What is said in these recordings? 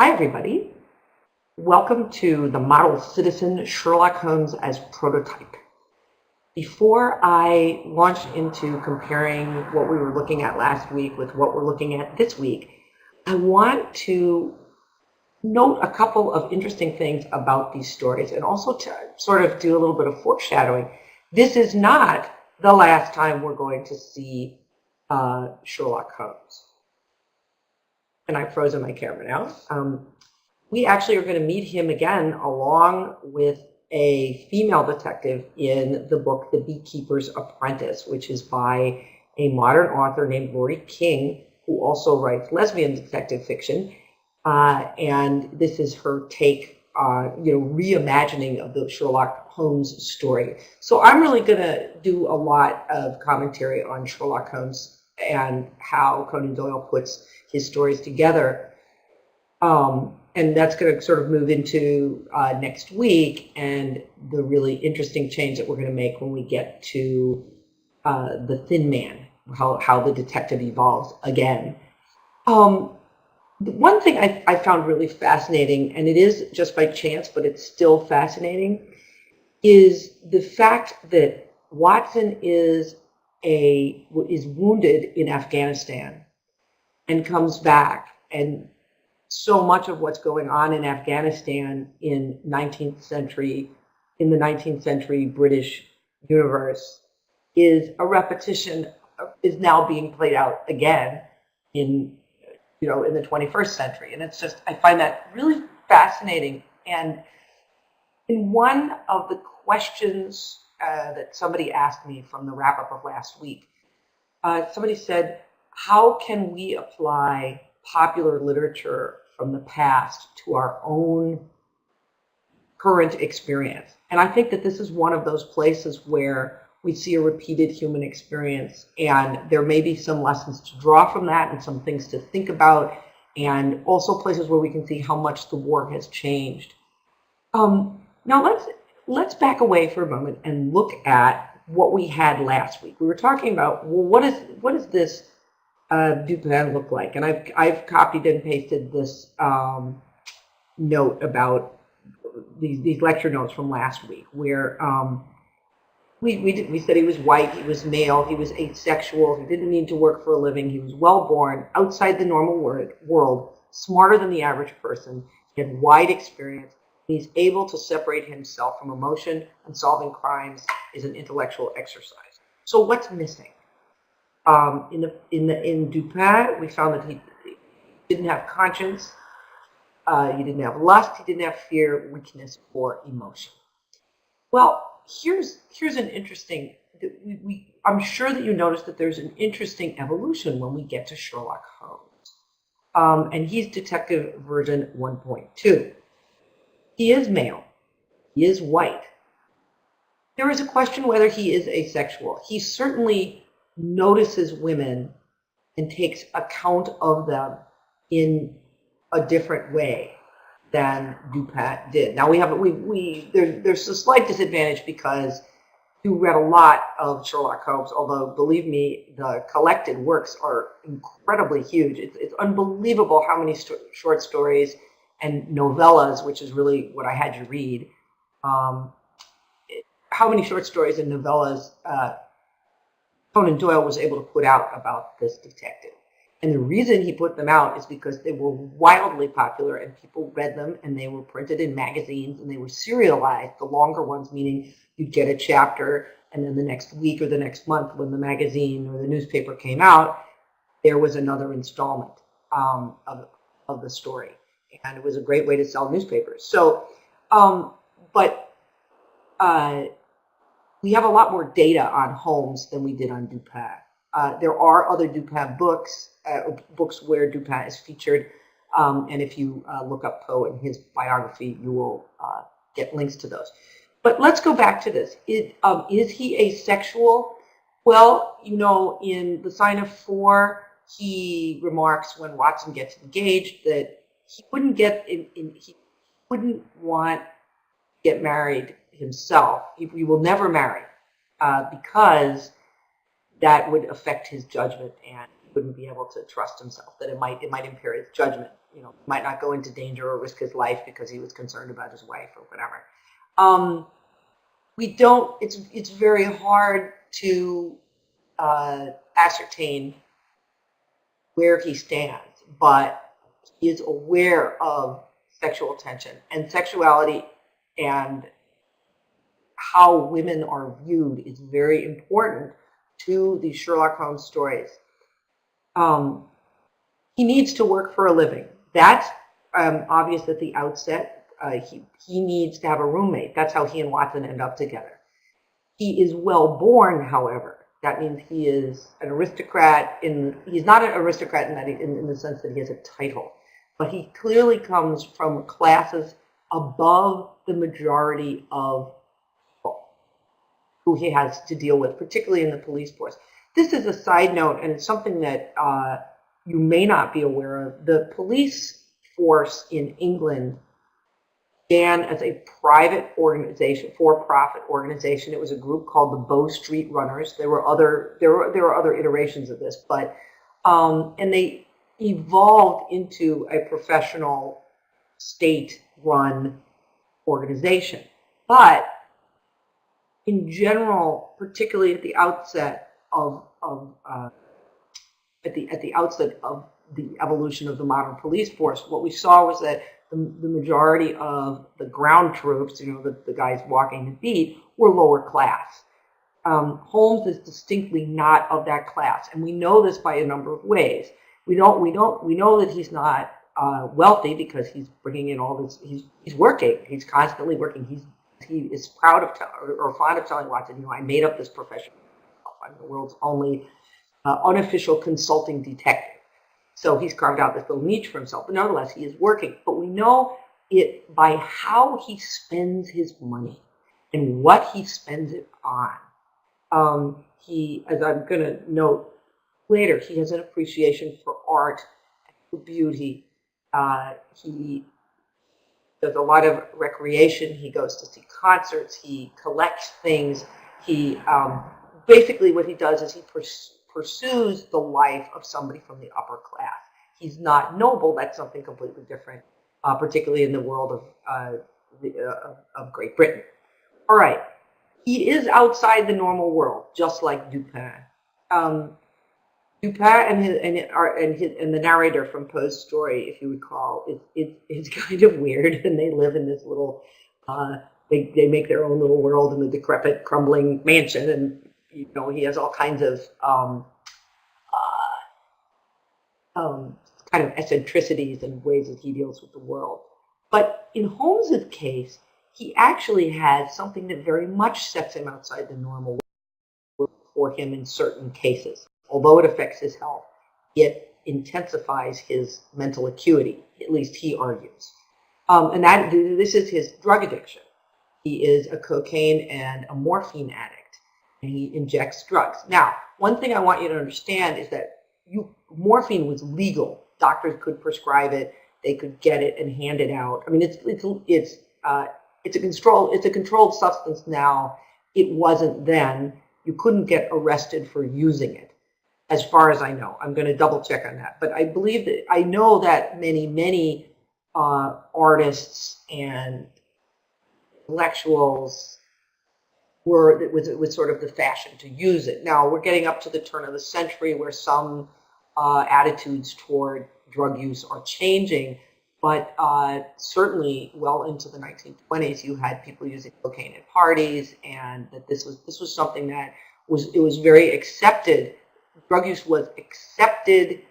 Hi, everybody. Welcome to the Model Citizen Sherlock Holmes as Prototype. Before I launch into comparing what we were looking at last week with what we're looking at this week, I want to note a couple of interesting things about these stories and also to sort of do a little bit of foreshadowing. This is not the last time we're going to see Sherlock Holmes. And I've frozen my camera now. We actually are going to meet him again along with a female detective in the book The Beekeeper's Apprentice, which is by a modern author named Laurie King, who also writes lesbian detective fiction. And this is her take, reimagining of the Sherlock Holmes story. So I'm really going to do a lot of commentary on Sherlock Holmes and how Conan Doyle puts his stories together. And that's going to sort of move into next week and the really interesting change that we're going to make when we get to the Thin Man, how the detective evolves again. One thing I found really fascinating, and it is just by chance, but it's still fascinating, is the fact that Watson is wounded in Afghanistan and comes back, and so much of what's going on in Afghanistan in the 19th century British universe is a repetition, is now being played out again in the 21st century. And it's just, I find that really fascinating. And in one of the questions that somebody asked me from the wrap-up of last week, somebody said, how can we apply popular literature from the past to our own current experience? And I think that this is one of those places where we see a repeated human experience, and there may be some lessons to draw from that and some things to think about, and also places where we can see how much the war has changed. Now let's back away for a moment and look at what we had last week. We were talking about, well, what is this Dupin look like? And I've copied and pasted this note about these lecture notes from last week, where we said he was white, he was male, he was asexual, he didn't need to work for a living, he was well born, outside the normal world, smarter than the average person, he had wide experience. He's able to separate himself from emotion, and solving crimes is an intellectual exercise. So what's missing? In Dupin, we found that he didn't have conscience, he didn't have lust, he didn't have fear, weakness, or emotion. Well, here's an interesting. I'm sure that you noticed that there's an interesting evolution when we get to Sherlock Holmes, and he's detective version 1.2. He is male. He is white. There is a question whether he is asexual. He certainly notices women and takes account of them in a different way than Dupin did. Now there's a slight disadvantage because you read a lot of Sherlock Holmes, although believe me, the collected works are incredibly huge. It's unbelievable how many short stories and novellas, which is really what I had you read, how many short stories and novellas Conan Doyle was able to put out about this detective. And the reason he put them out is because they were wildly popular and people read them, and they were printed in magazines and they were serialized, the longer ones, meaning you'd get a chapter and then the next week or the next month when the magazine or the newspaper came out, there was another installment of the story. And it was a great way to sell newspapers. So, we have a lot more data on Holmes than we did on Dupin. There are other Dupin books where Dupin is featured, and if you look up Poe and his biography, you will get links to those. But let's go back to this. Is he asexual? Well, in The Sign of Four, he remarks when Watson gets engaged that he wouldn't he wouldn't want to get married himself. He will never marry because that would affect his judgment, and wouldn't be able to trust himself, that it might impair his judgment. You know, he might not go into danger or risk his life because he was concerned about his wife or whatever. We don't. It's very hard to ascertain where he stands, but he is aware of sexual tension and sexuality, and how women are viewed is very important to the Sherlock Holmes stories. He needs to work for a living. That's obvious at the outset. He needs to have a roommate. That's how he and Watson end up together. He is well born, however. That means he is an aristocrat. He's not an aristocrat in the sense that he has a title, but he clearly comes from classes above the majority of people who he has to deal with, particularly in the police force. This is a side note, and it's something that you may not be aware of. The police force in England began as a private organization, for-profit organization. It was a group called the Bow Street Runners. There were other iterations of this, but and they evolved into a professional, state-run organization. But in general, particularly at the outset of the outset of the evolution of the modern police force, what we saw was that the majority of the ground troops, you know, the guys walking the beat, were lower class. Holmes is distinctly not of that class, and we know this by a number of ways. We know that he's not wealthy because he's bringing in all this. He's working. He's constantly working. He is proud of or fond of telling Watson, you know, I made up this profession. I'm the world's only unofficial consulting detective. So he's carved out this little niche for himself, but nonetheless, he is working. But we know it by how he spends his money and what he spends it on. He, as I'm going to note later, he has an appreciation for art and for beauty. He does a lot of recreation. He goes to see concerts. He collects things. He basically what he does is he pursues the life of somebody from the upper class. He's not noble. That's something completely different, particularly in the world of Great Britain. All right. He is outside the normal world, just like Dupin. Dupin and the narrator from Poe's story, if you recall, it's kind of weird, and they live in this little, they make their own little world in a decrepit, crumbling mansion, and you know, he has all kinds of kind of eccentricities and ways that he deals with the world. But in Holmes's case, he actually has something that very much sets him outside the normal world for him in certain cases. Although it affects his health, it intensifies his mental acuity, at least he argues. And this is his drug addiction. He is a cocaine and a morphine addict, and he injects drugs. Now, one thing I want you to understand is that morphine was legal. Doctors could prescribe it. They could get it and hand it out. I mean, it's a controlled substance now. It wasn't then. You couldn't get arrested for using it, as far as I know. I'm going to double check on that. But I know that many artists and intellectuals it was sort of the fashion to use it. Now we're getting up to the turn of the century where some attitudes toward drug use are changing, but certainly well into the 1920s, you had people using cocaine at parties, and that this was something that was very accepted. Drug use was accepted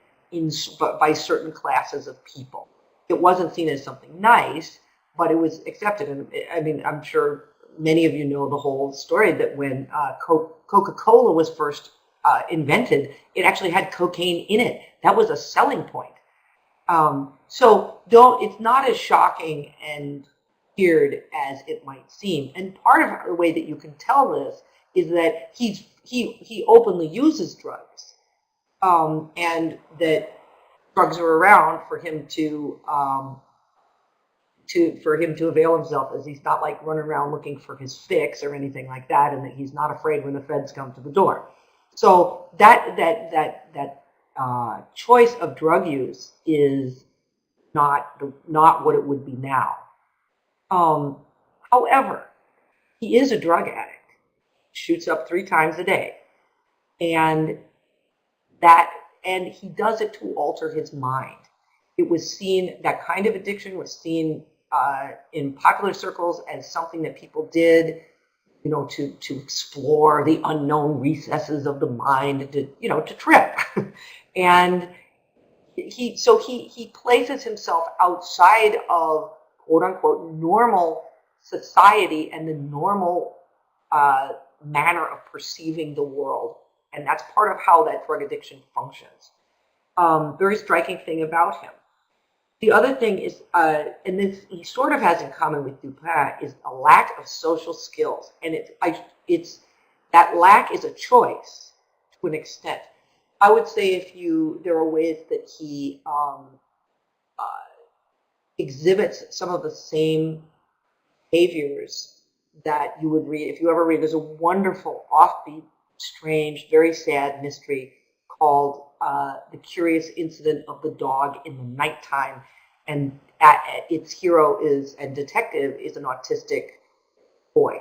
by certain classes of people. It wasn't seen as something nice, but it was accepted. And I mean, I'm sure many of you know the whole story that when Coca-Cola was first invented, it actually had cocaine in it. That was a selling point. So it's not as shocking and weird as it might seem. And part of the way that you can tell this is that he openly uses drugs, and that drugs are around for him to avail himself, as he's not like running around looking for his fix or anything like that, and that he's not afraid when the feds come to the door. So that choice of drug use is not what it would be now. Um, However, he is a drug addict, shoots up 3 times a day, and that and he does it to alter his mind. It was seen that kind of addiction was seen in popular circles as something that people did, to explore the unknown recesses of the mind, to trip, and he places himself outside of quote unquote normal society and the normal manner of perceiving the world, and that's part of how that drug addiction functions. Very striking thing about him. The other thing is, and this he sort of has in common with Dupin, is a lack of social skills, and it's that lack is a choice to an extent. I would say there are ways that he exhibits some of the same behaviors that you would read if you ever read. There's a wonderful, offbeat, strange, very sad mystery called The Curious Incident of the Dog in the Nighttime, and its hero and detective is an autistic boy,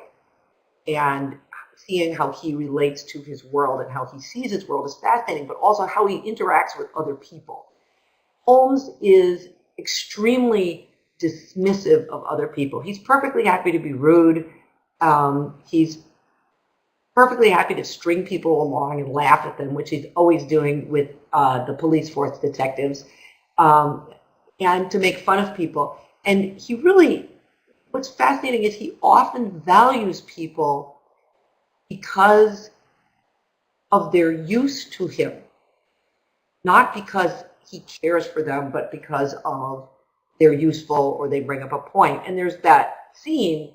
and seeing how he relates to his world and how he sees his world is fascinating, but also how he interacts with other people. Holmes is extremely dismissive of other people. He's perfectly happy to be rude. He's perfectly happy to string people along and laugh at them, which he's always doing with the police force detectives, and to make fun of people. And what's fascinating is he often values people because of their use to him, not because he cares for them, but because of they're useful or they bring up a point. And there's that scene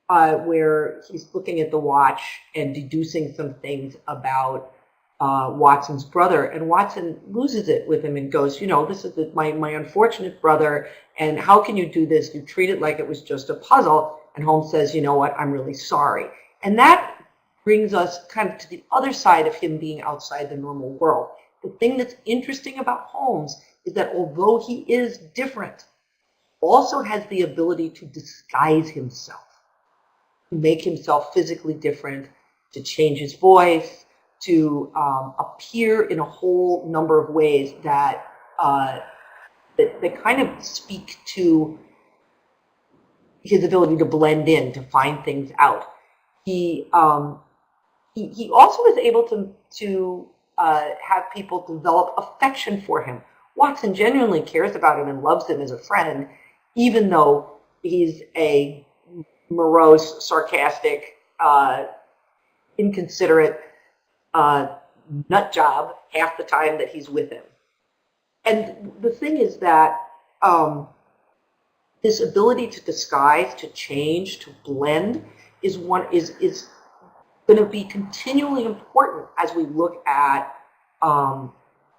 where he's looking at the watch and deducing some things about Watson's brother, and Watson loses it with him and goes, this is my unfortunate brother, and how can you do this? You treat it like it was just a puzzle. And Holmes says, you know what, I'm really sorry. And that brings us kind of to the other side of him being outside the normal world. The thing that's interesting about Holmes is that although he is different, he also has the ability to disguise himself, to make himself physically different, to change his voice, to appear in a whole number of ways that kind of speak to his ability to blend in, to find things out. He also is able to have people develop affection for him. Watson genuinely cares about him and loves him as a friend, even though he's a morose, sarcastic, inconsiderate nut job half the time that he's with him. And the thing is that this ability to disguise, to change, to blend is going to be continually important as we look at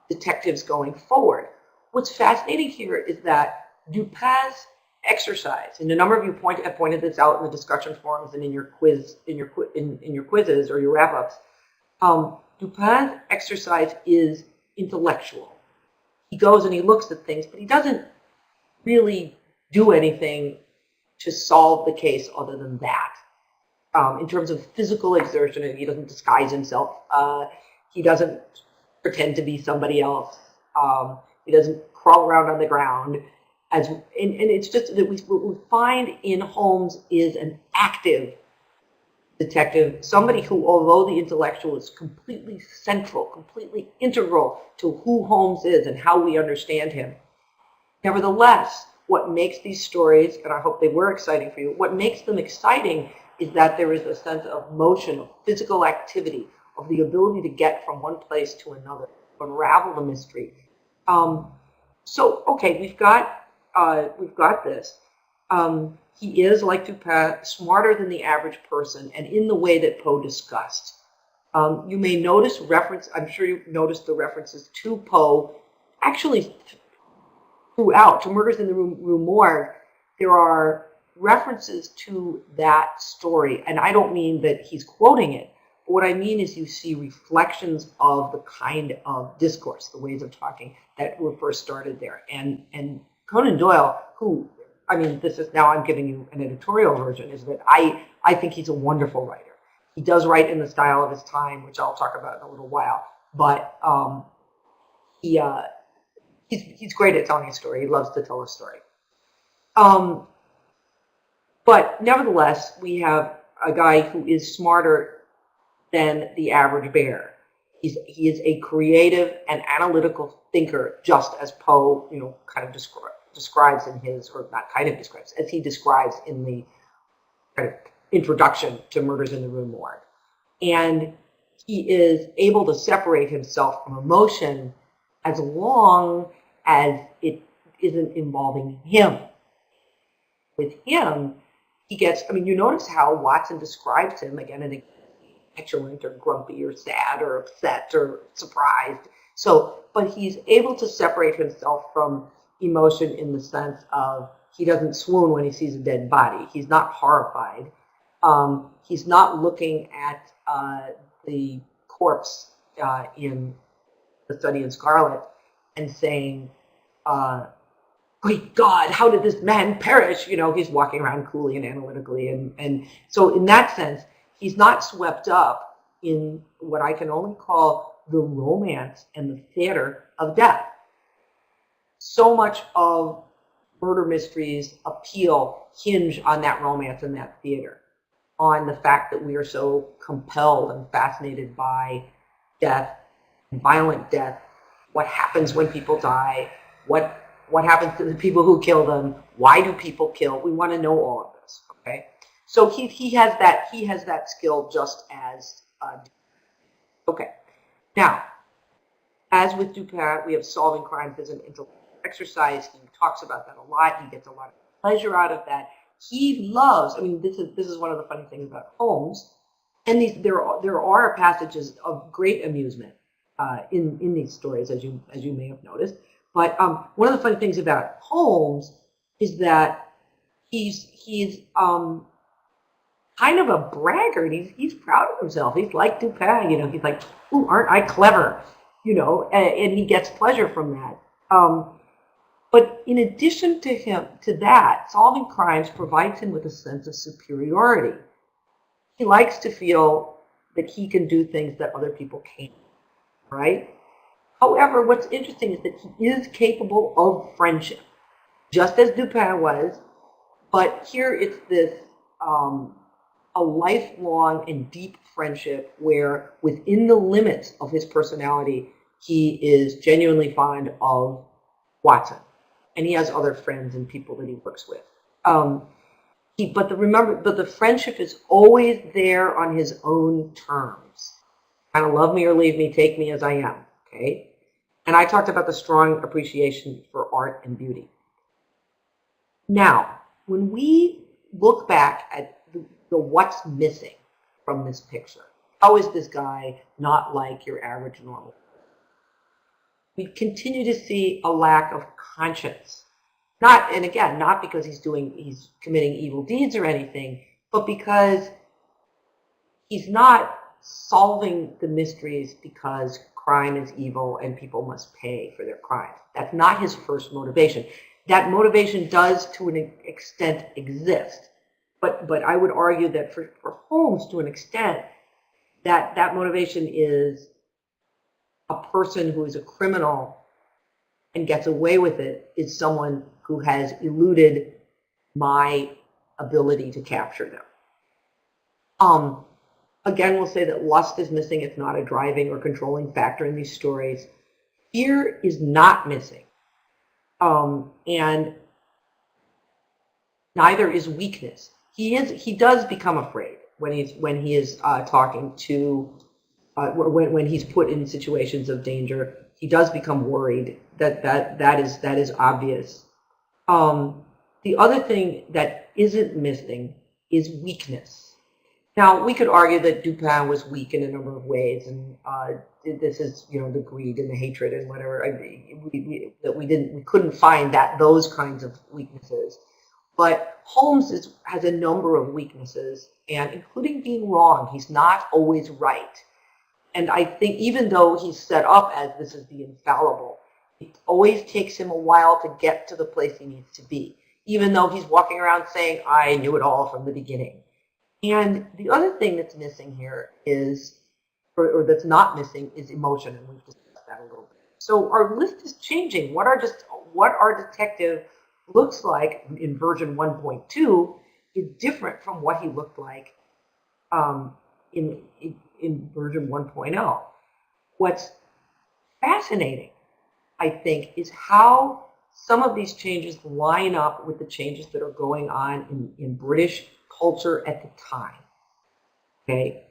detectives going forward. What's fascinating here is that Dupin's exercise, and a number of you have pointed this out in the discussion forums and in your quizzes or your wrap-ups. Dupin's exercise is intellectual. He goes and he looks at things, but he doesn't really do anything to solve the case other than that. In terms of physical exertion, he doesn't disguise himself. He doesn't pretend to be somebody else. He doesn't crawl around on the ground. And it's just that what we find in Holmes is an active detective, somebody who, although the intellectual is completely central, completely integral to who Holmes is and how we understand him. Nevertheless, what makes these stories, and I hope they were exciting for you, what makes them exciting is that there is a sense of motion, of physical activity, of the ability to get from one place to another, to unravel the mystery. So, okay, we've got this. He is, like Dupin, smarter than the average person, and in the way that Poe discussed. You may notice I'm sure you've noticed the references to Poe, actually throughout, to Murders in the Rue Morgue. There are references to that story, and I don't mean that he's quoting it, What I mean is you see reflections of the kind of discourse, the ways of talking that were first started there. And Conan Doyle, who, I mean, this is now I'm giving you an editorial version, is that I think he's a wonderful writer. He does write in the style of his time, which I'll talk about in a little while. But he's great at telling a story. He loves to tell a story. But nevertheless, we have a guy who is smarter than the average bear. He is a creative and analytical thinker, just as Poe, kind of describes in his, or not kind of describes, as he describes in the kind of introduction to Murders in the Rue Morgue. And he is able to separate himself from emotion as long as it isn't involving him. With him, he gets, you notice how Watson describes him again and again, petulant or grumpy or sad or upset or surprised. So, but he's able to separate himself from emotion in the sense of he doesn't swoon when he sees a dead body. He's not horrified. He's not looking at the corpse in The Study in Scarlet and saying, great God, how did this man perish? He's walking around coolly and analytically. And so in that sense, he's not swept up in what I can only call the romance and the theater of death. So much of murder mysteries appeal hinge on that romance and that theater, on the fact that we are so compelled and fascinated by death, violent death, what happens when people die, what happens to the people who kill them, why do people kill? We want to know all of this, okay? So he has that skill just as okay. Now, as with Dupin, we have solving crimes as an intellectual exercise. He talks about that a lot. He gets a lot of pleasure out of that. He loves. This is one of the funny things about Holmes, and there are passages of great amusement in these stories, as you may have noticed. But one of the funny things about Holmes is that he's kind of a braggart. He's proud of himself. He's like Dupin, he's like, ooh, aren't I clever? And he gets pleasure from that. But in addition to that, solving crimes provides him with a sense of superiority. He likes to feel that he can do things that other people can't, right? However, what's interesting is that he is capable of friendship, just as Dupin was. But here it's this a lifelong and deep friendship where within the limits of his personality, he is genuinely fond of Watson. And he has other friends and people that he works with. But the friendship is always there on his own terms. Kind of love me or leave me, take me as I am, okay? And I talked about the strong appreciation for art and beauty. Now, when we look back at the what's missing from this picture, how is this guy not like your average normal? We continue to see a lack of conscience. Not because he's committing evil deeds or anything, but because he's not solving the mysteries because crime is evil and people must pay for their crimes. That's not his first motivation. That motivation does, to an extent, exist. But I would argue that for Holmes, to an extent, that motivation is a person who is a criminal and gets away with it is someone who has eluded my ability to capture them. Again, we'll say that lust is missing. It's not a driving or controlling factor in these stories. Fear is not missing. And neither is weakness. He does become afraid when he is talking to when he's put in situations of danger. He does become worried. That is obvious. The other thing that isn't missing is weakness. Now, we could argue that Dupin was weak in a number of ways, and this is, the greed and the hatred and whatever. We couldn't find those kinds of weaknesses. But Holmes has a number of weaknesses, and including being wrong. He's not always right. And I think even though he's set up as this is the infallible, it always takes him a while to get to the place he needs to be, even though he's walking around saying, I knew it all from the beginning. And the other thing that's missing here is, or that's not missing, is emotion, and we've discussed that a little bit. So our list is changing. What our detective looks like in version 1.2 is different from what he looked like in version 1.0. What's fascinating, I think, is how some of these changes line up with the changes that are going on in British culture at the time. Okay,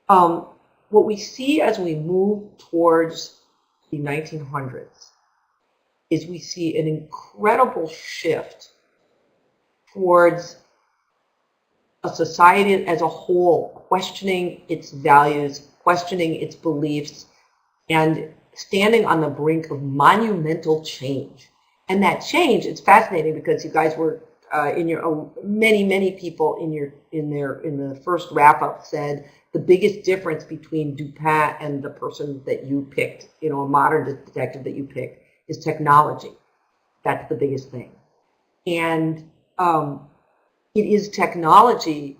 what we see as we move towards the 1900s is we see an incredible shift towards a society as a whole questioning its values, questioning its beliefs, and standing on the brink of monumental change. And that change, it's fascinating because you guys were in your many people in the first wrap up said the biggest difference between Dupin and the person that you picked, a modern detective that you picked, is technology. That's the biggest thing. And it is technology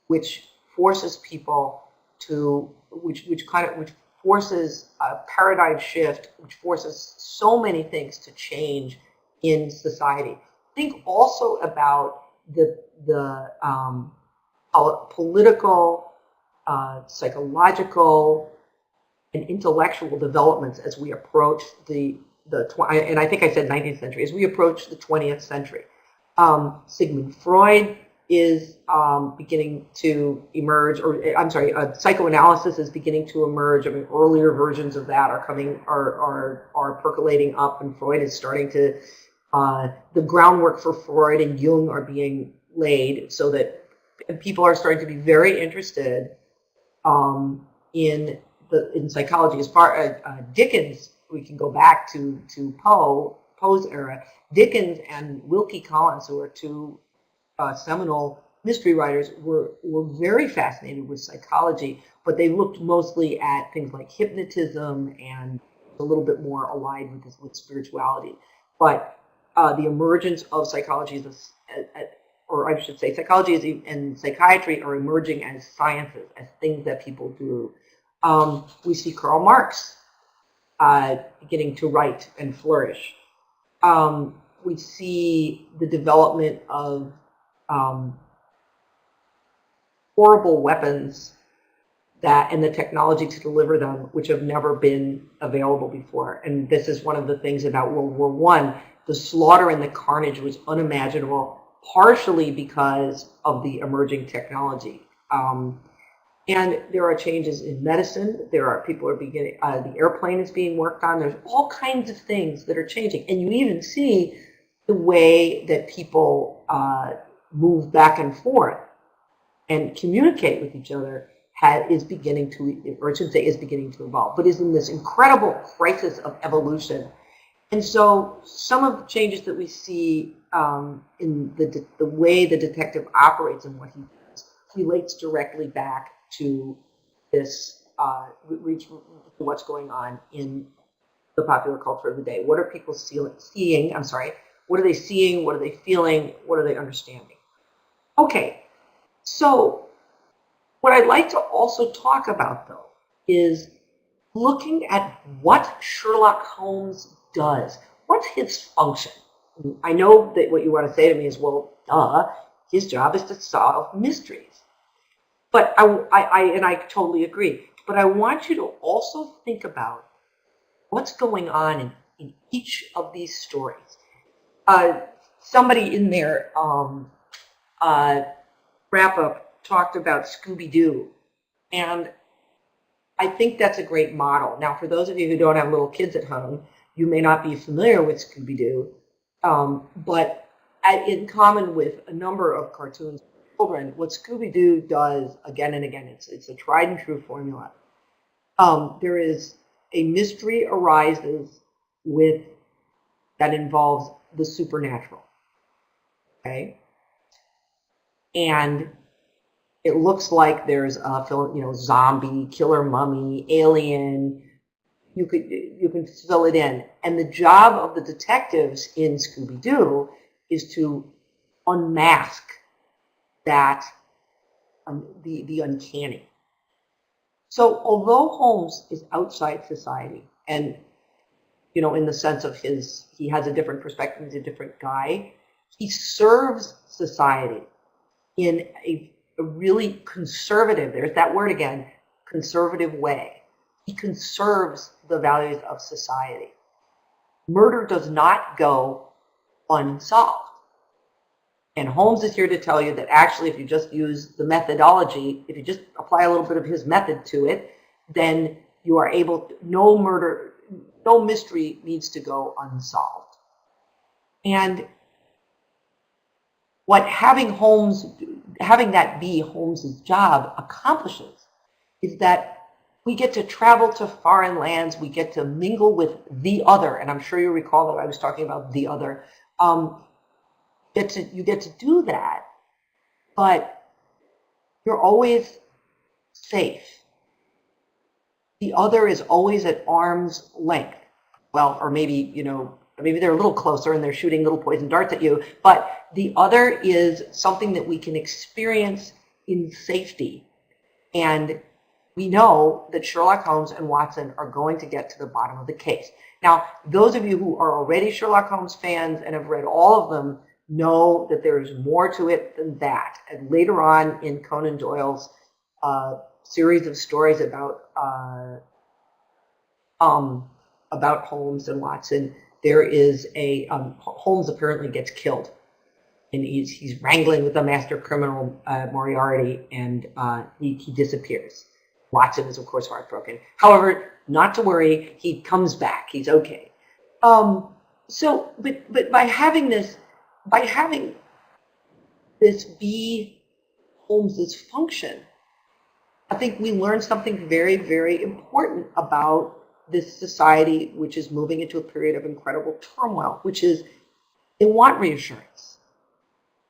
which forces people to, which forces a paradigm shift, which forces so many things to change in society. Think also about the political, psychological, and intellectual developments as we approach and I think I said 19th century, as we approach the 20th century. Sigmund Freud is beginning to emerge, or I'm sorry, psychoanalysis is beginning to emerge. I mean, earlier versions of that are percolating up, and Freud is starting to, the groundwork for Freud and Jung are being laid so that people are starting to be very interested in psychology. As far as Dickens, we can go back to Poe's era. Dickens and Wilkie Collins, who are two seminal mystery writers, were very fascinated with psychology, but they looked mostly at things like hypnotism and a little bit more aligned with spirituality. But the emergence of psychology, or I should say, psychology and psychiatry are emerging as sciences, as things that people do. We see Karl Marx beginning to write and flourish. We see the development of horrible weapons and the technology to deliver them, which have never been available before. And this is one of the things about World War I. The slaughter and the carnage was unimaginable, partially because of the emerging technology. And there are changes in medicine. People are beginning, the airplane is being worked on. There's all kinds of things that are changing. And you even see the way that people move back and forth and communicate with each other is beginning to, or I should say is beginning to evolve, but is in this incredible crisis of evolution. And so some of the changes that we see in the way the detective operates and what he does relates directly back to this, what's going on in the popular culture of the day. What are people seeing? I'm sorry. What are they seeing? What are they feeling? What are they understanding? Okay, so what I'd like to also talk about, though, is looking at what Sherlock Holmes does. What's his function? I know that what you want to say to me is, well, his job is to solve mysteries. But I totally agree. But I want you to also think about what's going on in each of these stories. Somebody in their wrap-up talked about Scooby-Doo, and I think that's a great model. Now, for those of you who don't have little kids at home, you may not be familiar with Scooby-Doo, but in common with a number of cartoons for children, what Scooby-Doo does again and again, it's a tried and true formula. There is a mystery arises that involves the supernatural. Okay? and it looks like there's a zombie, killer mummy, alien. You can fill it in, and the job of the detectives in Scooby-Doo is to unmask that the uncanny. So although Holmes is outside society, and in the sense of he has a different perspective, he's a different guy, he serves society in a really conservative, there's that word again, conservative way. He conserves the values of society. Murder does not go unsolved. And Holmes is here to tell you that actually if you just use the methodology, if you just apply a little bit of his method to it, then you are able to, no mystery needs to go unsolved. And what having that be Holmes's job accomplishes is that we get to travel to foreign lands, we get to mingle with the other, and I'm sure you recall that I was talking about the other. You get to do that, but you're always safe. The other is always at arm's length. Well, or maybe they're a little closer and they're shooting little poison darts at you, but the other is something that we can experience in safety. And we know that Sherlock Holmes and Watson are going to get to the bottom of the case. Now, those of you who are already Sherlock Holmes fans and have read all of them know that there's more to it than that. And later on in Conan Doyle's series of stories about Holmes and Watson, there is Holmes apparently gets killed, and he's wrangling with the master criminal Moriarty, and he disappears. Watson is of course heartbroken. However, not to worry, he comes back. He's okay. But by having this be Holmes's function, I think we learn something very, very important about this society, which is moving into a period of incredible turmoil, which is they want reassurance.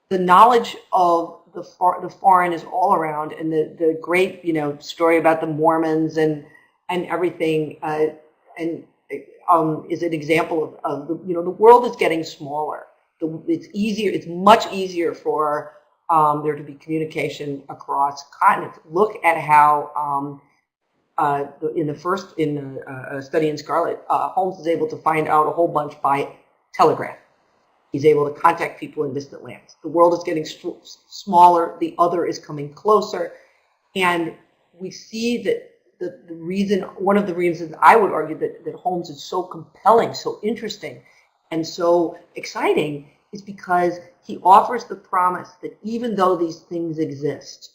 The knowledge of the foreign is all around, and the great story about the Mormons and everything is an example of the world is getting smaller. It's much easier for there to be communication across continents. Look at how in a study in Scarlet, Holmes is able to find out a whole bunch by telegraph. He's able to contact people in distant lands. The world is getting smaller. The other is coming closer. And we see that one of the reasons I would argue that Holmes is so compelling, so interesting, and so exciting is because he offers the promise that even though these things exist,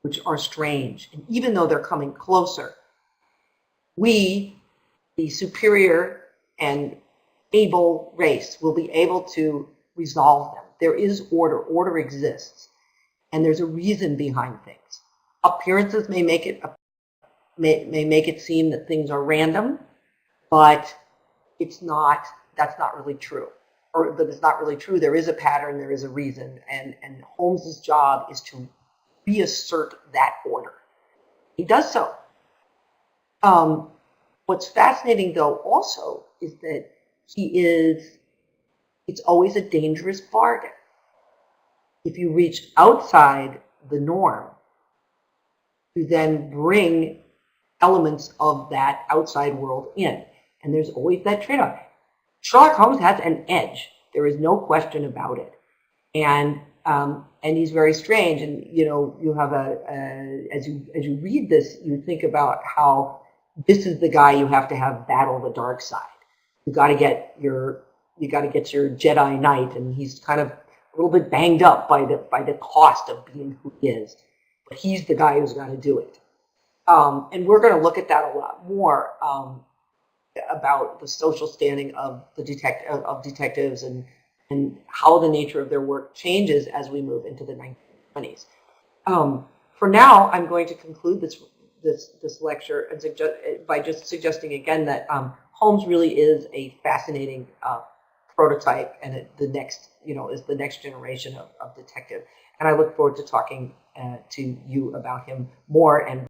which are strange, and even though they're coming closer, we, the superior and able race, will be able to resolve them. There is order. Order exists. And there's a reason behind things. Appearances may make it seem that things are random, but that's not really true. But it's not really true. There is a pattern, there is a reason, and Holmes's job is to reassert that order. He does so. What's fascinating, though, also is that it's always a dangerous bargain. If you reach outside the norm, you then bring elements of that outside world in. And there's always that trade-off. Sherlock Holmes has an edge. There is no question about it. And he's very strange. And you have as you read this, you think about how this is the guy you have to have battle the dark side. You got to get your Jedi Knight, and he's kind of a little bit banged up by the cost of being who he is. But he's the guy who's got to do it. And we're going to look at that a lot more about the social standing of detectives and how the nature of their work changes as we move into the 1920s. For now, I'm going to conclude this lecture and by just suggesting again that Holmes really is a fascinating prototype, and the next generation of detective. And I look forward to talking to you about him more and